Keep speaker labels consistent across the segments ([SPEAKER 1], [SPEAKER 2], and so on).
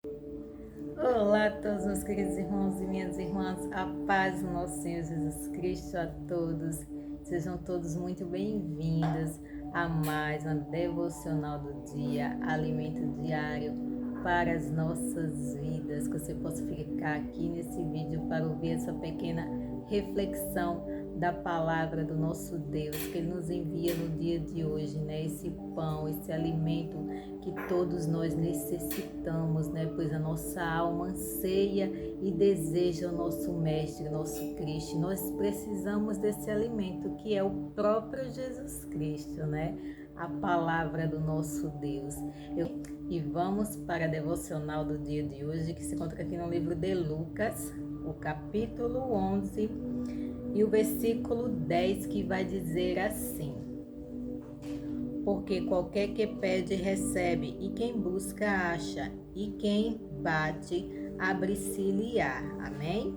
[SPEAKER 1] Olá a todos meus queridos irmãos e minhas irmãs, a paz do nosso Senhor Jesus Cristo a todos. Sejam todos muito bem-vindos a mais uma devocional do dia, alimento diário para as nossas vidas. Que você possa ficar aqui nesse vídeo para ouvir essa pequena reflexão da palavra do nosso Deus, que Ele nos envia no dia de hoje, né? Esse pão, esse alimento que todos nós necessitamos, né? Pois a nossa alma anseia e deseja o nosso Mestre, nosso Cristo. Nós precisamos desse alimento que é o próprio Jesus Cristo, né? A palavra do nosso Deus. E vamos para a devocional do dia de hoje, que se encontra aqui no livro de Lucas, o capítulo 11 e o versículo 10, que vai dizer assim: porque qualquer que pede, recebe, e quem busca, acha, e quem bate, abre-se-lhe-á. Amém?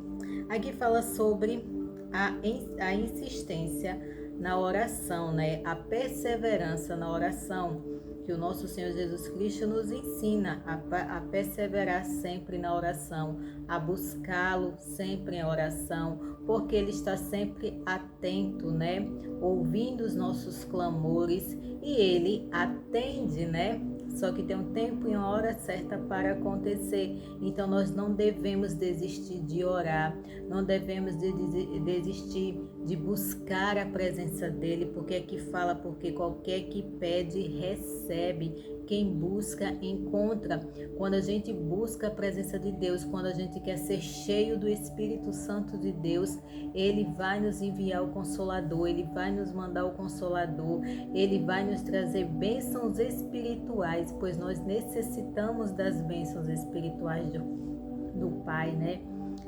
[SPEAKER 1] Aqui fala sobre a insistência na oração, né? A perseverança na oração, que o nosso Senhor Jesus Cristo nos ensina a perseverar sempre na oração, a buscá-lo sempre em oração, porque Ele está sempre atento, né? Ouvindo os nossos clamores e Ele atende, né? Só que tem um tempo e uma hora certa para acontecer. Então nós não devemos desistir de orar, não devemos desistir de buscar a presença dele, porque aqui fala, porque qualquer que pede, recebe. Quem busca, encontra. Quando a gente busca a presença de Deus, quando a gente quer ser cheio do Espírito Santo de Deus, Ele vai nos enviar o Consolador, Ele vai nos mandar o Consolador, Ele vai nos trazer bênçãos espirituais, pois nós necessitamos das bênçãos espirituais do Pai, né?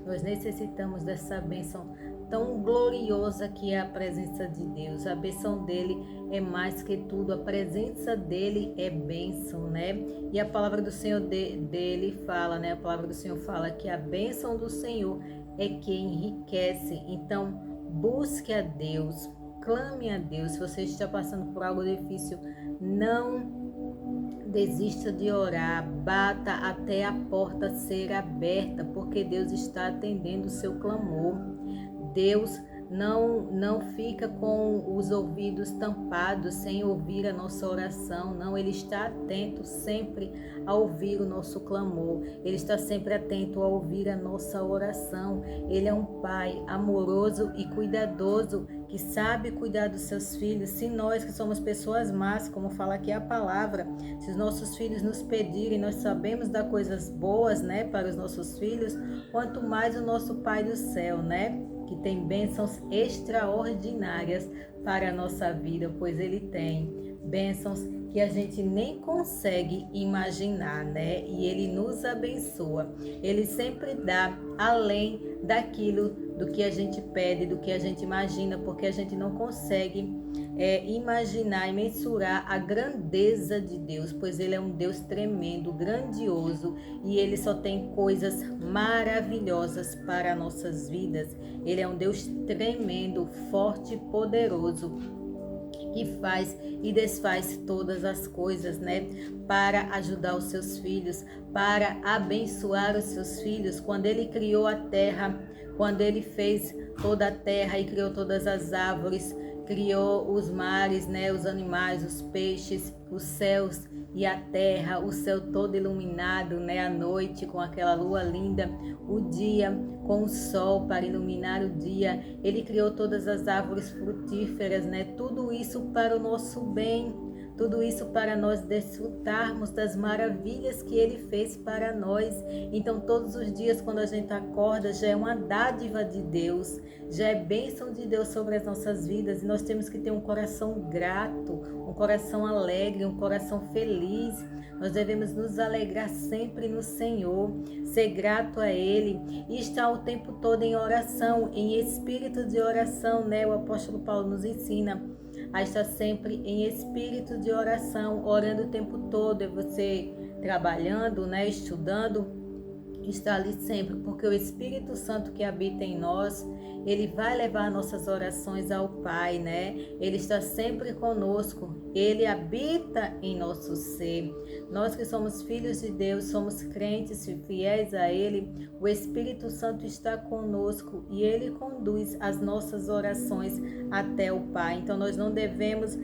[SPEAKER 1] Nós necessitamos dessa bênção tão gloriosa que é a presença de Deus. A bênção dele é mais que tudo, a presença dele é bênção, né? E a palavra do Senhor dele fala, né? A palavra do Senhor fala que a bênção do Senhor é que enriquece. Então, busque a Deus, clame a Deus. Se você está passando por algo difícil, não desista de orar, bata até a porta ser aberta, porque Deus está atendendo o seu clamor. Deus não fica com os ouvidos tampados sem ouvir a nossa oração, não, Ele está atento sempre a ouvir o nosso clamor, Ele está sempre atento a ouvir a nossa oração. Ele é um Pai amoroso e cuidadoso, que sabe cuidar dos seus filhos. Se nós que somos pessoas más, como fala aqui a palavra, se os nossos filhos nos pedirem, nós sabemos dar coisas boas, né, para os nossos filhos, quanto mais o nosso Pai do céu, né, que tem bênçãos extraordinárias para a nossa vida, pois Ele tem bênçãos que a gente nem consegue imaginar, né? E Ele nos abençoa. Ele sempre dá além daquilo do que a gente pede, do que a gente imagina, porque a gente não consegue imaginar e mensurar a grandeza de Deus, pois Ele é um Deus tremendo, grandioso, e Ele só tem coisas maravilhosas para nossas vidas. Ele é um Deus tremendo, forte e poderoso, que faz e desfaz todas as coisas, né? Para ajudar os seus filhos, para abençoar os seus filhos. Quando Ele criou a terra, quando Ele fez toda a terra e criou todas as árvores, criou os mares, né? Os animais, os peixes, os céus e a terra, o céu todo iluminado, né? A noite com aquela lua linda, o dia com o sol para iluminar o dia. Ele criou todas as árvores frutíferas, né? Tudo isso para o nosso bem, tudo isso para nós desfrutarmos das maravilhas que Ele fez para nós. Então, todos os dias, quando a gente acorda, já é uma dádiva de Deus, já é bênção de Deus sobre as nossas vidas, e nós temos que ter um coração grato, um coração alegre, um coração feliz. Nós devemos nos alegrar sempre no Senhor, ser grato a Ele e estar o tempo todo em oração, em espírito de oração, né? O apóstolo Paulo nos ensina a estar sempre em espírito de oração, orando o tempo todo. É você trabalhando, né? Estudando, está ali sempre, porque o Espírito Santo que habita em nós, ele vai levar nossas orações ao Pai, né? Ele está sempre conosco, ele habita em nosso ser. Nós que somos filhos de Deus, somos crentes e fiéis a ele, o Espírito Santo está conosco e ele conduz as nossas orações até o Pai. Então nós não devemos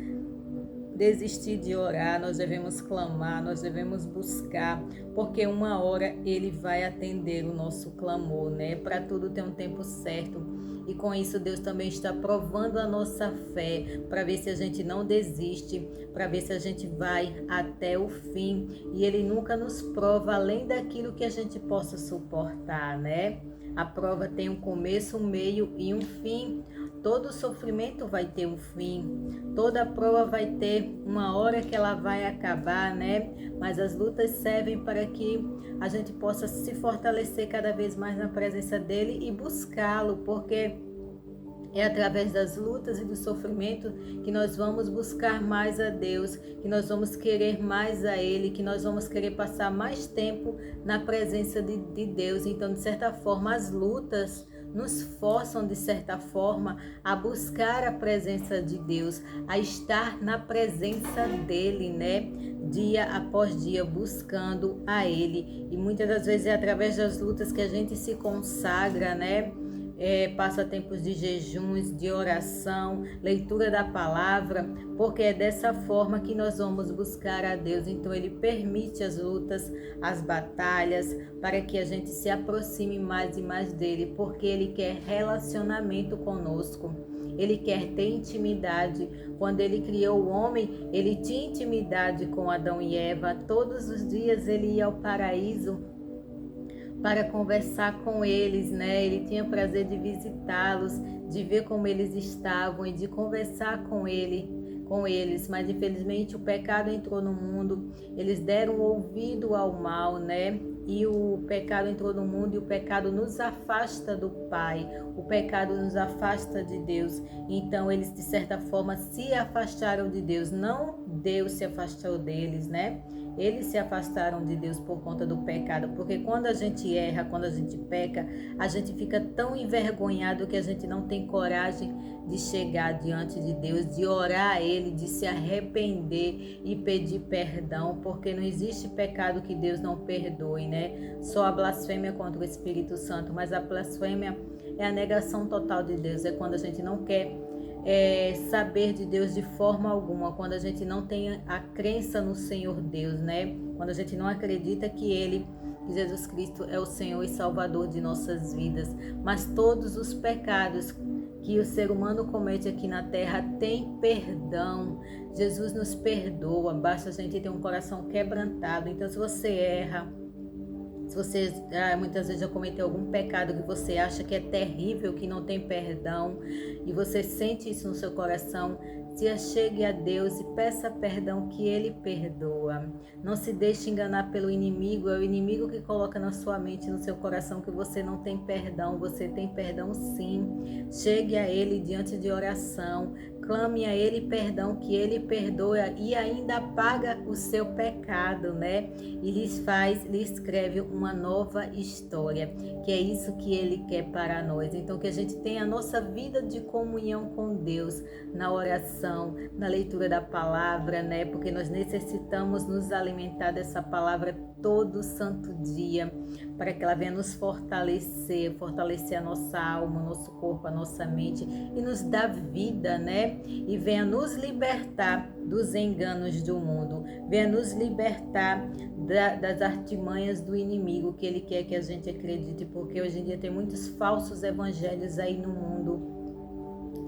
[SPEAKER 1] desistir de orar, nós devemos clamar, nós devemos buscar, porque uma hora ele vai atender o nosso clamor, né? Para tudo tem um tempo certo. E com isso Deus também está provando a nossa fé, para ver se a gente não desiste, para ver se a gente vai até o fim. E ele nunca nos prova além daquilo que a gente possa suportar, né? A prova tem um começo, um meio e um fim. Todo sofrimento vai ter um fim, toda prova vai ter uma hora que ela vai acabar, né? Mas as lutas servem para que a gente possa se fortalecer cada vez mais na presença dele e buscá-lo, porque é através das lutas e do sofrimento que nós vamos buscar mais a Deus, que nós vamos querer mais a Ele, que nós vamos querer passar mais tempo na presença de Deus. Então, de certa forma, as lutas nos forçam, de certa forma, a buscar a presença de Deus, a estar na presença dEle, né? Dia após dia, buscando a Ele. E muitas das vezes é através das lutas que a gente se consagra, né? Passa tempos de jejuns, de oração, leitura da palavra, porque é dessa forma que nós vamos buscar a Deus. Então ele permite as lutas, as batalhas, para que a gente se aproxime mais e mais dele, porque ele quer relacionamento conosco. Ele quer ter intimidade. Quando ele criou o homem, ele tinha intimidade com Adão e Eva. Todos os dias ele ia ao paraíso para conversar com eles, né? Ele tinha prazer de visitá-los, de ver como eles estavam e de conversar com eles, mas infelizmente o pecado entrou no mundo, eles deram ouvido ao mal, né? E o pecado entrou no mundo e o pecado nos afasta do Pai, o pecado nos afasta de Deus. Então eles de certa forma se afastaram de Deus, não Deus se afastou deles, né? Eles se afastaram de Deus por conta do pecado, porque quando a gente erra, quando a gente peca, a gente fica tão envergonhado que a gente não tem coragem de chegar diante de Deus, de orar a Ele, de se arrepender e pedir perdão, porque não existe pecado que Deus não perdoe, né? Só a blasfêmia contra o Espírito Santo, mas a blasfêmia é a negação total de Deus, é quando a gente não quer saber de Deus de forma alguma, quando a gente não tem a crença no Senhor Deus, né? Quando a gente não acredita que Jesus Cristo é o Senhor e Salvador de nossas vidas. Mas todos os pecados que o ser humano comete aqui na terra tem perdão. Jesus nos perdoa, basta a gente ter um coração quebrantado. Então, se você erra, se você muitas vezes já cometeu algum pecado que você acha que é terrível, que não tem perdão, e você sente isso no seu coração, se achegue a Deus e peça perdão, que Ele perdoa. Não se deixe enganar pelo inimigo, é o inimigo que coloca na sua mente, no seu coração, que você não tem perdão. Você tem perdão sim. Chegue a Ele diante de oração, clame a Ele perdão, que Ele perdoa e ainda apaga o seu pecado, né? E lhe escreve uma nova história, que é isso que Ele quer para nós. Então, que a gente tenha a nossa vida de comunhão com Deus, na oração, na leitura da palavra, né? Porque nós necessitamos nos alimentar dessa palavra todo santo dia, para que ela venha nos fortalecer a nossa alma, o nosso corpo, a nossa mente, e nos dar vida, né? E venha nos libertar dos enganos do mundo, venha nos libertar das artimanhas do inimigo, que ele quer que a gente acredite, porque hoje em dia tem muitos falsos evangelhos aí no mundo,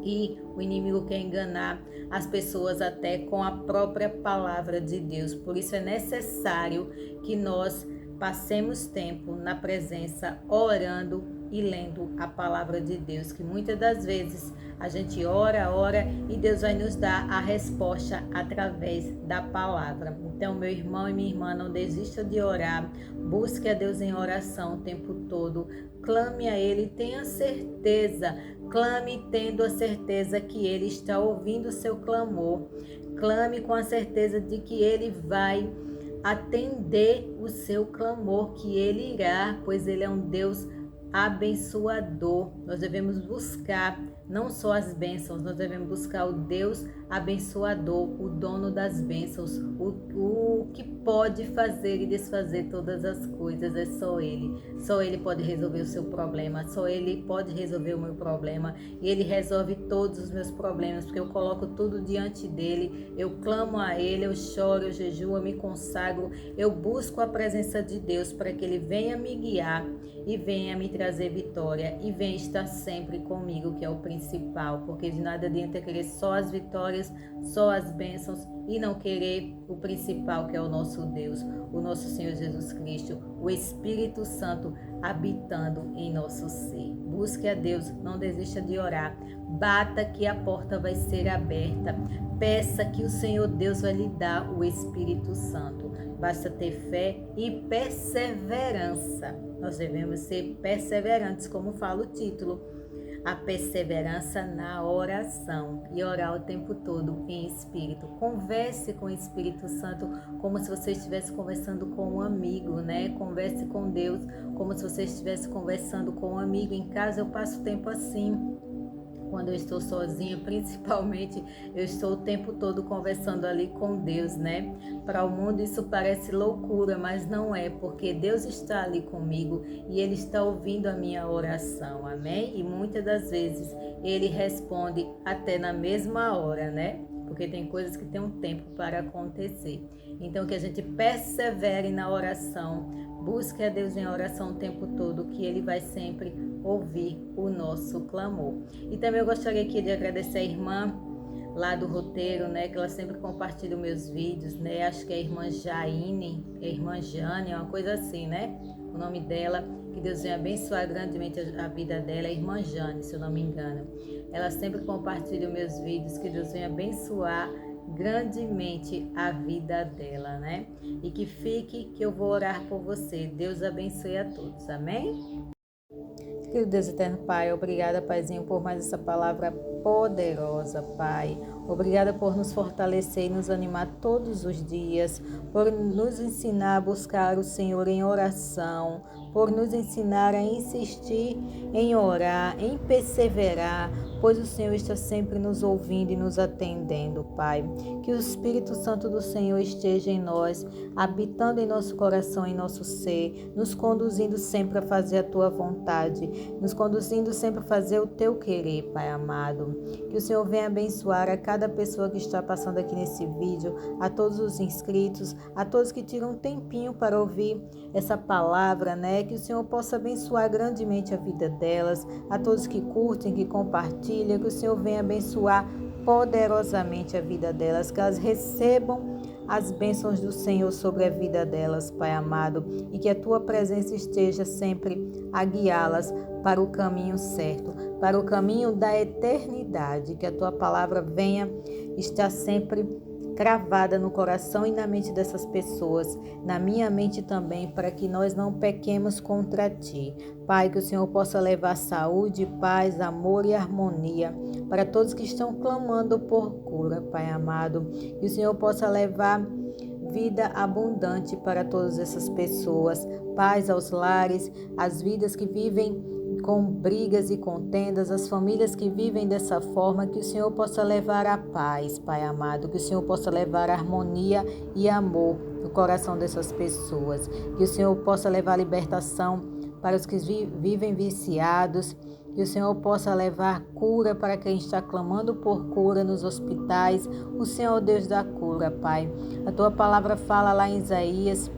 [SPEAKER 1] e o inimigo quer enganar as pessoas até com a própria palavra de Deus. Por isso é necessário que nós passemos tempo na presença, orando e lendo a palavra de Deus, que muitas das vezes a gente ora e Deus vai nos dar a resposta através da palavra. Então, meu irmão e minha irmã, não desista de orar, busque a Deus em oração o tempo todo, clame a Ele, tenha certeza, clame tendo a certeza que Ele está ouvindo o seu clamor, clame com a certeza de que Ele vai atender o seu clamor, que Ele irá, pois Ele é um Deus abençoador. Nós devemos buscar não só as bênçãos, nós devemos buscar o Deus abençoador, o dono das bênçãos, o que pode fazer e desfazer todas as coisas, é só Ele. Só Ele pode resolver o seu problema, só Ele pode resolver o meu problema, e Ele resolve todos os meus problemas, porque eu coloco tudo diante dEle, eu clamo a Ele, eu choro, eu jejuo, eu me consagro, eu busco a presença de Deus para que Ele venha me guiar e venha me trazer vitória e venha estar sempre comigo, que é o principal, porque de nada adianta querer só as vitórias, só as bênçãos e não querer o principal, que é o nosso Deus, o nosso Senhor Jesus Cristo, o Espírito Santo habitando em nosso ser. Busque a Deus, não desista de orar, bata que a porta vai ser aberta, peça que o Senhor Deus vai lhe dar o Espírito Santo. Basta ter fé e perseverança. Nós devemos ser perseverantes, como fala o título. A perseverança na oração e orar o tempo todo em espírito. Converse com o Espírito Santo como se você estivesse conversando com um amigo, né? Converse com Deus como se você estivesse conversando com um amigo. Em casa eu passo tempo assim. Quando eu estou sozinha, principalmente, eu estou o tempo todo conversando ali com Deus, né? Para o mundo isso parece loucura, mas não é, porque Deus está ali comigo e Ele está ouvindo a minha oração, amém? E muitas das vezes Ele responde até na mesma hora, né? Porque tem coisas que tem um tempo para acontecer. Então, que a gente persevere na oração, busque a Deus em oração o tempo todo, que Ele vai sempre ouvir o nosso clamor. E também eu gostaria aqui de agradecer a irmã lá do roteiro, né, que ela sempre compartilha os meus vídeos, né, acho que é a irmã Jaine, a irmã Jane, uma coisa assim, né, o nome dela, que Deus venha abençoar grandemente a vida dela, a irmã Jane, se eu não me engano. Ela sempre compartilha os meus vídeos, que Deus venha abençoar grandemente a vida dela, né, e que fique, que eu vou orar por você. Deus abençoe a todos, amém? Querido Deus eterno Pai, obrigada, Paizinho, por mais essa palavra poderosa, Pai. Obrigada por nos fortalecer e nos animar todos os dias, por nos ensinar a buscar o Senhor em oração, por nos ensinar a insistir em orar, em perseverar, pois o Senhor está sempre nos ouvindo e nos atendendo, Pai. Que o Espírito Santo do Senhor esteja em nós, habitando em nosso coração, em nosso ser, nos conduzindo sempre a fazer a Tua vontade, nos conduzindo sempre a fazer o Teu querer, Pai amado. Que o Senhor venha abençoar a cada pessoa que está passando aqui nesse vídeo, a todos os inscritos, a todos que tiram um tempinho para ouvir essa palavra, né? Que o Senhor possa abençoar grandemente a vida delas, a todos que curtem, que compartilham, que o Senhor venha abençoar poderosamente a vida delas, que elas recebam as bênçãos do Senhor sobre a vida delas, Pai amado, e que a Tua presença esteja sempre a guiá-las para o caminho certo, para o caminho da eternidade, que a Tua palavra venha estar sempre cravada no coração e na mente dessas pessoas, na minha mente também, para que nós não pequemos contra Ti. Pai, que o Senhor possa levar saúde, paz, amor e harmonia para todos que estão clamando por cura, Pai amado. Que o Senhor possa levar vida abundante para todas essas pessoas, paz aos lares, as vidas que vivem com brigas e contendas, as famílias que vivem dessa forma, que o Senhor possa levar a paz, Pai amado, que o Senhor possa levar harmonia e amor no coração dessas pessoas, que o Senhor possa levar libertação para os que vivem viciados, que o Senhor possa levar cura para quem está clamando por cura nos hospitais, o Senhor Deus da cura, Pai. A Tua palavra fala lá em Isaías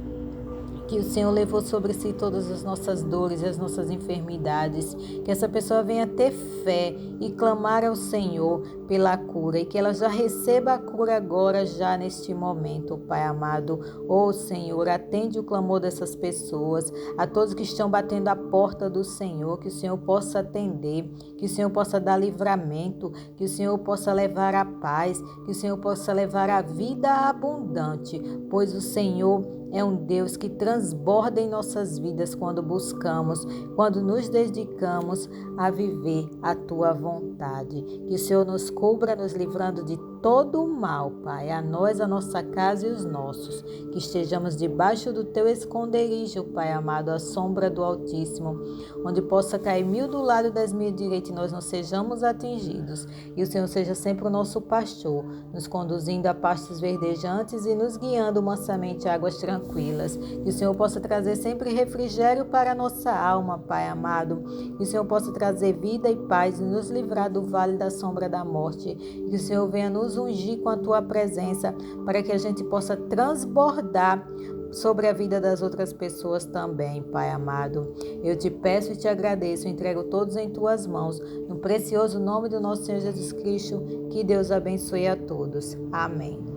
[SPEAKER 1] que o Senhor levou sobre si todas as nossas dores e as nossas enfermidades, que essa pessoa venha ter fé e clamar ao Senhor pela cura, e que ela já receba a cura agora, já neste momento, Pai amado. Ó Senhor, atende o clamor dessas pessoas, a todos que estão batendo a porta do Senhor, que o Senhor possa atender, que o Senhor possa dar livramento, que o Senhor possa levar a paz, que o Senhor possa levar a vida abundante, pois o Senhor é um Deus que transborda em nossas vidas quando buscamos, quando nos dedicamos a viver a Tua vontade. Que o Senhor nos cubra, nos livrando de todo o mal, Pai, a nós, a nossa casa e os nossos, que estejamos debaixo do Teu esconderijo, Pai amado, à sombra do Altíssimo, onde possa cair 1000 do lado e 10.000 direito e nós não sejamos atingidos, e o Senhor seja sempre o nosso pastor, nos conduzindo a pastos verdejantes e nos guiando mansamente a águas tranquilas, que o Senhor possa trazer sempre refrigério para a nossa alma, Pai amado, que o Senhor possa trazer vida e paz e nos livrar do vale da sombra da morte, que o Senhor venha nos ungir com a Tua presença, para que a gente possa transbordar sobre a vida das outras pessoas também, Pai amado. Eu te peço e te agradeço, entrego todos em Tuas mãos, no precioso nome do nosso Senhor Jesus Cristo, que Deus abençoe a todos. Amém.